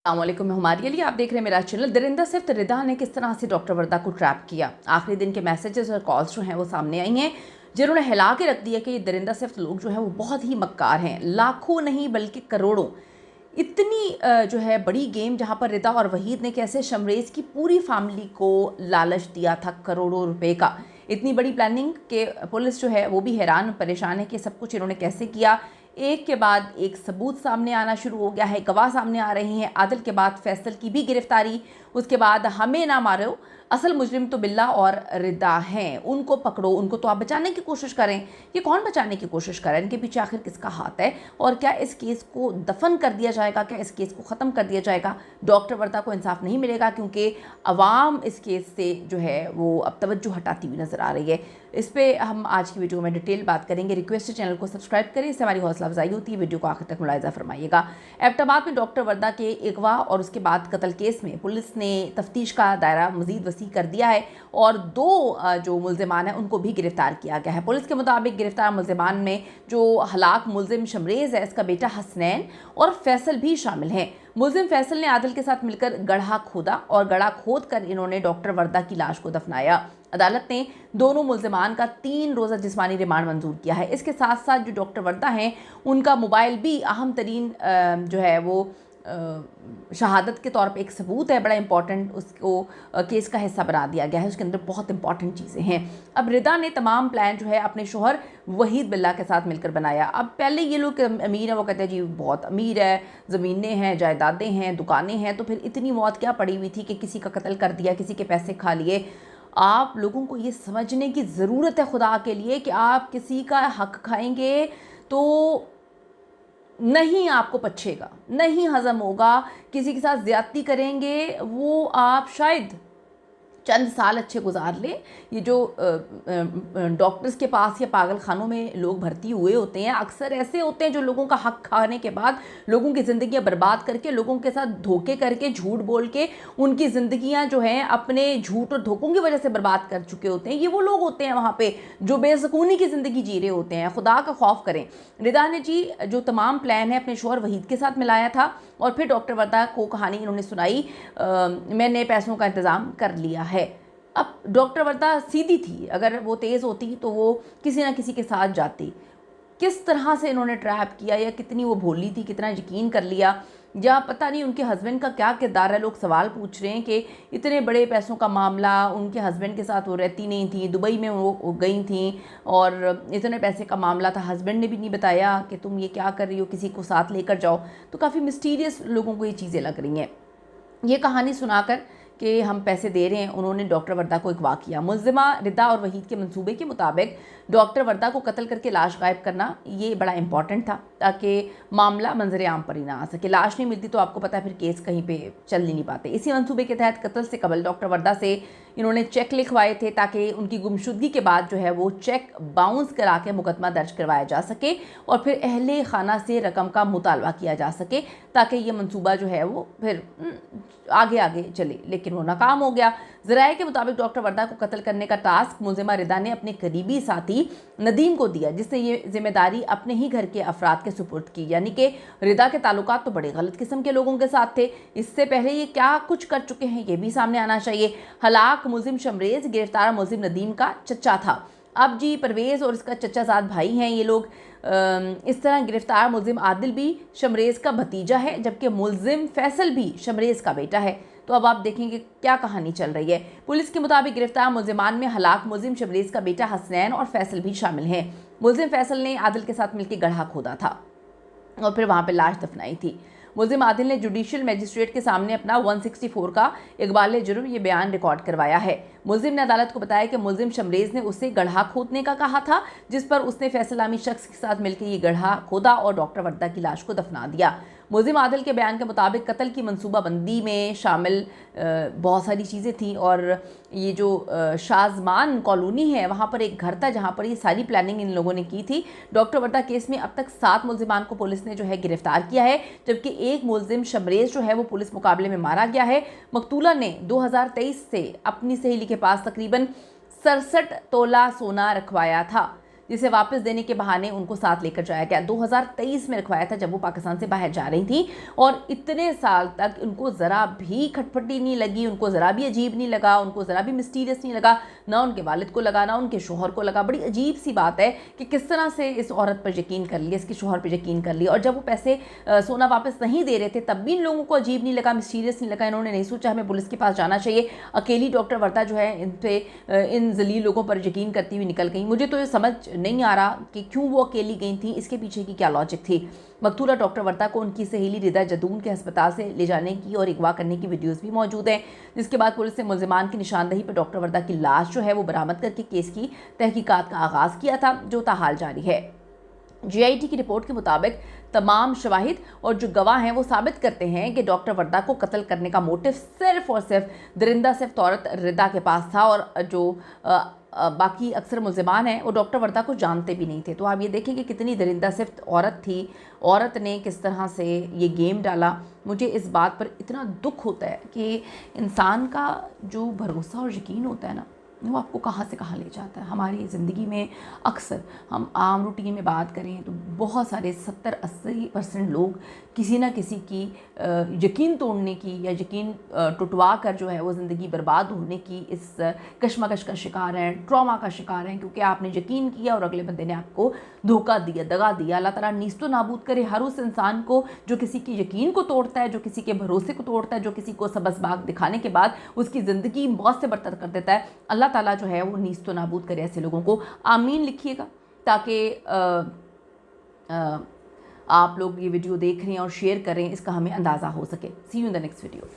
अस्सलामुअलैकुम, मैं हमारे लिए आप देख रहे हैं मेरा चैनल। दरिंदा सिर्फ रिदा ने किस तरह से डॉक्टर वर्दा को ट्रैप किया। आखिरी दिन के मैसेजेस और कॉल्स जो हैं वो सामने आई हैं, जिन्होंने हिला के रख दिया कि ये दरिंदा सिर्फ लोग जो हैं वो बहुत ही मक्कार हैं। लाखों नहीं बल्कि करोड़ों, इतनी जो है बड़ी गेम जहाँ पर रिदा और वहीद ने कैसे शमरेज़ की पूरी फैमिली को लालच दिया था करोड़ों रुपए का। इतनी बड़ी प्लानिंग के पुलिस जो है वो भी हैरान परेशान है कि सब कुछ इन्होंने कैसे किया। एक के बाद एक सबूत सामने आना शुरू हो गया है, गवाह सामने आ रहे हैं। आदिल के बाद फैसल की भी गिरफ्तारी, उसके बाद हमें ना मारो, असल मुजरिम तो बिल्ला और रिदा हैं, उनको पकड़ो, उनको तो आप बचाने की कोशिश करें। ये कौन बचाने की कोशिश कर रहा है? इनके पीछे आखिर किसका हाथ है? और क्या इस केस को दफन कर दिया जाएगा? क्या इस केस को ख़त्म कर दिया जाएगा? डॉक्टर वर्दा को इंसाफ नहीं मिलेगा, क्योंकि अवाम इस केस से जो है वो अब तवज्जो हटाती हुई नज़र आ रही है। इस पर हम आज की वीडियो में डिटेल बात करेंगे। रिक्वेस्ट है चैनल को सब्सक्राइब करें, इससे हमारी हौसला अफजाई होती है। वीडियो को आखिर तक मुलाहिजा फरमाइएगा। एबटाबाद में डॉक्टर वर्दा के अगवा और उसके बाद कत्ल केस में पुलिस ने तफ्तीश का दायरा मजीद वसी कर दिया है और दो जो मुलजिमान हैं उनको भी गिरफ्तार किया गया है। पुलिस के मुताबिक गिरफ्तार मुलजिमान में जो हलाक मुलजिम शमरेज़ है, इसका बेटा हसनैन और फैसल भी शामिल हैं। मुलजिम फैसल ने आदिल के साथ मिलकर गड्ढा खोदा और गड्ढा खोद कर इन्होंने डॉक्टर वर्दा की लाश को दफनाया। अदालत ने दोनों मुलजिमान का 3 रोज़ा जिस्मानी रिमांड मंजूर किया है। इसके साथ साथ जो डॉक्टर वर्दा हैं उनका मोबाइल भी अहम तरीन जो है वो शहादत के तौर पे एक सबूत है, बड़ा इंपॉर्टेंट, उसको केस का हिस्सा बना दिया गया है। उसके अंदर बहुत इंपॉर्टेंट चीज़ें हैं। अब रिदा ने तमाम प्लान जो है अपने शोहर वहीद बिल्ला के साथ मिलकर बनाया। अब पहले ये लोग अमीर हैं, वो कहते हैं जी बहुत अमीर है, ज़मीनें हैं, जायदादें हैं, दुकानें हैं, तो फिर इतनी मौत क्या पड़ी हुई थी कि किसी का कत्ल कर दिया, किसी के पैसे खा लिए। आप लोगों को ये समझने की ज़रूरत है खुदा के लिए कि आप किसी का हक खाएंगे तो नहीं आपको पचेगा, नहीं हज़म होगा। किसी के साथ ज़्यादती करेंगे वो आप शायद चंद साल अच्छे गुजार ले। ये जो डॉक्टर्स के पास या पागल खानों में लोग भर्ती हुए होते हैं, अक्सर ऐसे होते हैं जो लोगों का हक खाने के बाद लोगों की ज़िंदगियां बर्बाद करके, लोगों के साथ धोखे करके, झूठ बोल के उनकी ज़िंदगियां जो हैं अपने झूठ और धोखों की वजह से बर्बाद कर चुके होते हैं। ये वो लोग होते हैं वहाँ पे जो बेसकूनी की ज़िंदगी जी रहे होते हैं। खुदा का खौफ करें। रिदा ने जी जो तमाम प्लान है अपने शोहर वहीद के साथ मिलाया था और फिर डॉक्टर वर्दा को कहानी इन्होंने सुनाई, मैंने पैसों का इंतज़ाम कर लिया है। अब डॉक्टर वर्दा सीधी थी, अगर वो तेज़ होती तो वो किसी ना किसी के साथ जाती। किस तरह से इन्होंने ट्रैप किया, या कितनी वो भोली थी, कितना यकीन कर लिया, या पता नहीं उनके हस्बैंड का क्या किरदार है। लोग सवाल पूछ रहे हैं कि इतने बड़े पैसों का मामला, उनके हस्बैंड के साथ वो रहती नहीं थी, दुबई में वो गई थी और इतने पैसे का मामला था, हस्बैंड ने भी नहीं बताया कि तुम ये क्या कर रही हो, किसी को साथ लेकर जाओ। तो काफ़ी मिस्टीरियस लोगों को ये चीज़ें लग रही हैं। ये कहानी सुनाकर कि हम पैसे दे रहे हैं, उन्होंने डॉक्टर वर्दा को अगवा किया। मुलजिमा रिदा और वहीद के मंसूबे के मुताबिक डॉक्टर वर्दा को कत्ल करके लाश गायब करना ये बड़ा इंपॉर्टेंट था, ताकि मामला मंजर आम पर ही ना आ सके। लाश नहीं मिलती तो आपको पता है फिर केस कहीं पे चल ही नहीं पाते। इसी मंसूबे के तहत कत्ल से कबल डॉक्टर वर्दा से इन्होंने चेक लिखवाए थे, ताकि उनकी गुमशुदगी के बाद जो है वो चेक बाउंस करा के मुकदमा दर्ज करवाया जा सके और फिर अहले खाना से रकम का मुतालबा किया जा सके, ताकि ये मंसूबा जो है वो फिर आगे आगे चले। लेकिन वो नाकाम हो गया। ज़राए के मुताबिक डॉक्टर वर्दा को कत्ल करने का टास्क मुलजिमा रिदा ने अपने करीबी साथी नदीम को दिया, जिसने ये जिम्मेदारी अपने ही घर के अफराद के सुपुर्द की। यानी कि रिदा के ताल्लुकात तो बड़े गलत किस्म के लोगों के साथ थे। इससे पहले ये क्या कुछ कर चुके हैं ये भी सामने आना चाहिए। हलाक मुलजिम शमरेज़ गिरफ्तार मुलजिम नदीम का चचा था। अब जी परवेज़ और इसका चचा साथ भाई हैं ये लोग। इस तरह गिरफ्तार मुलजिम आदिल भी शमरेज़ का भतीजा है, जबकि मुलजिम फैसल भी शमरेज़ का बेटा है। तो अब आप देखेंगे क्या कहानी चल रही है। पुलिस के मुताबिक गिरफ्तार मुलजिमान में हलाक मुलजिम शमरेज़ का बेटा हसनैन और फैसल भी शामिल हैं। मुलजिम फैसल ने आदिल के साथ मिलकर गड्ढा खोदा था और फिर वहाँ पर लाश दफनाई थी। मुलजिम आदिल ने जुडिशियल मजिस्ट्रेट के सामने अपना 164 का इकबाल जुर्म ये बयान रिकॉर्ड करवाया है। मुलजिम ने अदालत को बताया कि मुलजिम शमरेज़ ने उसे गड्ढा खोदने का कहा था, जिस पर उसने फैसल नामी शख्स के साथ मिलकर ये गड्ढा खोदा और डॉक्टर वर्दा की लाश को दफना दिया। मुलजिम आदिल के बयान के मुताबिक कत्ल की मनसूबाबंदी में शामिल बहुत सारी चीज़ें थी और ये जो शाजमान कॉलोनी है वहाँ पर एक घर था जहाँ पर ये सारी प्लानिंग इन लोगों ने की थी। डॉक्टर वर्दा केस में अब तक 7 मुलजिमान को पुलिस ने जो है गिरफ्तार किया है, जबकि एक मुलजिम शमरेज़ जो है वो पुलिस मुकाबले में मारा गया है। मकतूला ने 2023 से अपनी सहेली के पास तकरीबन 67 तोला सोना रखवाया था, जिसे वापस देने के बहाने उनको साथ लेकर जाया गया। 2023 में रखवाया था जब वो पाकिस्तान से बाहर जा रही थी, और इतने साल तक उनको ज़रा भी खटपटी नहीं लगी, उनको ज़रा भी अजीब नहीं लगा, उनको ज़रा भी मिस्टीरियस नहीं लगा, ना उनके वालिद को लगा, ना उनके शोहर को लगा। बड़ी अजीब सी बात है कि किस तरह से इस औरत पर यकीन कर लिया, इसके शोहर पर यकीन कर लिया। और जब वो पैसे सोना वापस नहीं दे रहे थे तब भी इन लोगों को अजीब नहीं लगा, मिस्टीरियस नहीं लगा। इन्होंने नहीं सोचा हमें पुलिस के पास जाना चाहिए। अकेली डॉक्टर वर्दा जो है इन पे इन जलील लोगों पर यकीन करती हुई निकल गई। मुझे तो ये समझ नहीं आ रहा कि क्यों वो अकेली गई थी, इसके पीछे की क्या लॉजिक थी। मकतूला डॉक्टर वर्दा को उनकी सहेली रिदा जदून के अस्पताल से ले जाने की और अगवा करने की वीडियोस भी मौजूद हैं, जिसके बाद पुलिस ने मुल्जिमान की निशानदही पर डॉक्टर वर्दा की लाश जो है वो बरामद करके केस की तहकीकात का आगाज़ किया था, जो ताहाल जारी है। GIT की रिपोर्ट के मुताबिक तमाम शवाहिद और जो गवाह हैं वो साबित करते हैं कि डॉक्टर वर्दा को कत्ल करने का मोटिव सिर्फ और सिर्फ दरिंदा सिफ्त औरत रिदा के पास था, और जो बाकी अक्सर मुल्जिमान हैं वो डॉक्टर वर्दा को जानते भी नहीं थे। तो आप ये देखें कि कितनी दरिंदा सिफ्त औरत थी, औरत ने किस तरह से ये गेम डाला। मुझे इस बात पर इतना दुख होता है कि इंसान का जो भरोसा और यकीन होता है ना, वो आपको कहाँ से कहाँ ले जाता है। हमारी ज़िंदगी में अक्सर हम आम रूटीन में बात करें तो बहुत सारे 70-80% लोग किसी ना किसी की यकीन तोड़ने की या यकीन टुटवा कर जो है वो ज़िंदगी बर्बाद होने की इस कशमकश का शिकार हैं, ट्रॉमा का शिकार हैं, क्योंकि आपने यकीन किया और अगले बंदे ने आपको धोखा दिया, दगा दिया। अल्लाह ताला नीस्तो नाबूद करे हर उस इंसान को जो किसी के यकीन को तोड़ता है, जो किसी के भरोसे को तोड़ता है, जो किसी को सबसबाग दिखाने के बाद उसकी ज़िंदगी मौत से बरतर कर देता है। अल्लाह ताला जो है वो नीस्तो नाबूद करे ऐसे लोगों को। आमीन लिखिएगा ताकि आप लोग ये वीडियो देख रहे हैं और शेयर करें, इसका हमें अंदाज़ा हो सके। See you in the next video.